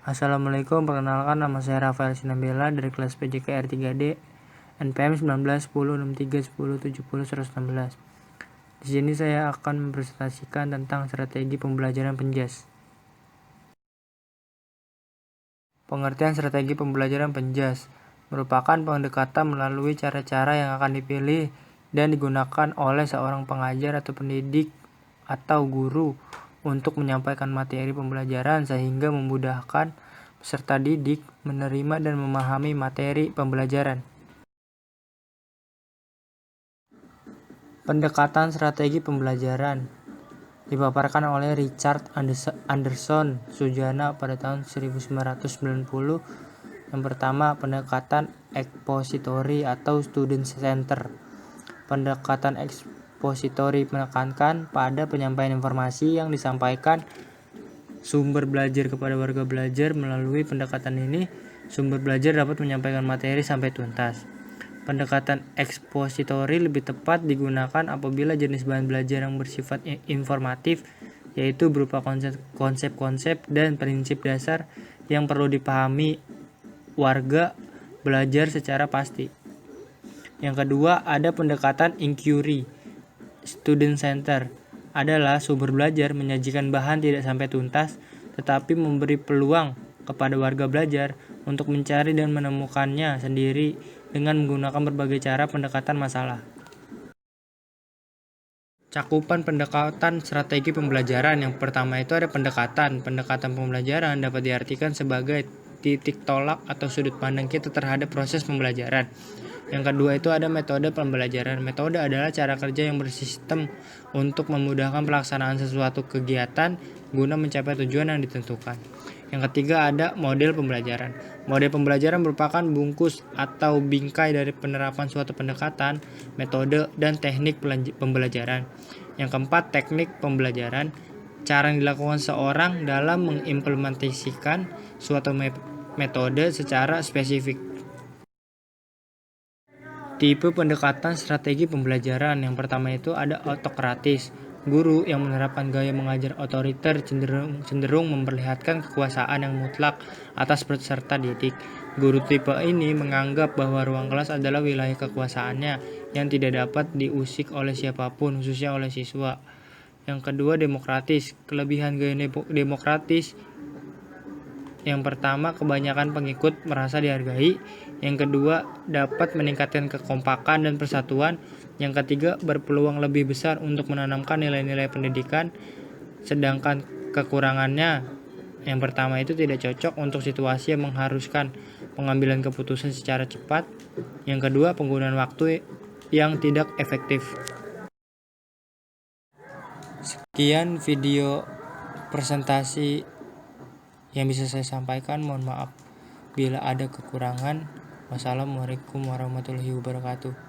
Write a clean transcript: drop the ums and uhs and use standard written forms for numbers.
Assalamualaikum, perkenalkan nama saya Rafael Sinambela dari kelas PJK R3D NPM 19 10 63 10 70 116. Di sini saya akan mempresentasikan tentang strategi pembelajaran penjas. Pengertian strategi pembelajaran penjas merupakan pendekatan melalui cara-cara yang akan dipilih dan digunakan oleh seorang pengajar atau pendidik atau guru untuk menyampaikan materi pembelajaran sehingga memudahkan peserta didik menerima dan memahami materi pembelajaran. Pendekatan strategi pembelajaran dipaparkan oleh Richard Anderson Sujana pada tahun 1990. Yang pertama, pendekatan expository atau student center. Pendekatan expository menekankan pada penyampaian informasi yang disampaikan sumber belajar kepada warga belajar. Melalui pendekatan ini, sumber belajar dapat menyampaikan materi sampai tuntas. Pendekatan expository lebih tepat digunakan apabila jenis bahan belajar yang bersifat informatif, yaitu berupa konsep-konsep dan prinsip dasar yang perlu dipahami warga belajar secara pasti. Yang kedua, ada pendekatan inquiry. Student center adalah sumber belajar menyajikan bahan tidak sampai tuntas, tetapi memberi peluang kepada warga belajar untuk mencari dan menemukannya sendiri dengan menggunakan berbagai cara pendekatan masalah. Cakupan pendekatan strategi pembelajaran. Yang pertama itu ada pendekatan. Pendekatan pembelajaran dapat diartikan sebagai titik tolak atau sudut pandang kita terhadap proses pembelajaran. Yang kedua itu ada metode pembelajaran. Metode adalah cara kerja yang bersistem untuk memudahkan pelaksanaan sesuatu kegiatan guna mencapai tujuan yang ditentukan. Yang ketiga ada model pembelajaran. Model pembelajaran merupakan bungkus atau bingkai dari penerapan suatu pendekatan, metode, dan teknik pembelajaran. Yang keempat, teknik pembelajaran. Cara yang dilakukan seorang dalam mengimplementasikan suatu metode secara spesifik. Tipe pendekatan strategi pembelajaran. Yang pertama itu ada autokratis. Guru yang menerapkan gaya mengajar otoriter cenderung memperlihatkan kekuasaan yang mutlak atas peserta didik. Guru tipe ini menganggap bahwa ruang kelas adalah wilayah kekuasaannya yang tidak dapat diusik oleh siapapun, khususnya oleh siswa. Yang kedua, demokratis. Kelebihan gaya demokratis: yang pertama, kebanyakan pengikut merasa dihargai. Yang kedua, dapat meningkatkan kekompakan dan persatuan. Yang ketiga, berpeluang lebih besar untuk menanamkan nilai-nilai pendidikan. Sedangkan kekurangannya, yang pertama itu tidak cocok untuk situasi yang mengharuskan pengambilan keputusan secara cepat. Yang kedua, penggunaan waktu yang tidak efektif. Sekian video presentasi yang bisa saya sampaikan. Mohon maaf bila ada kekurangan. Wassalamualaikum warahmatullahi wabarakatuh.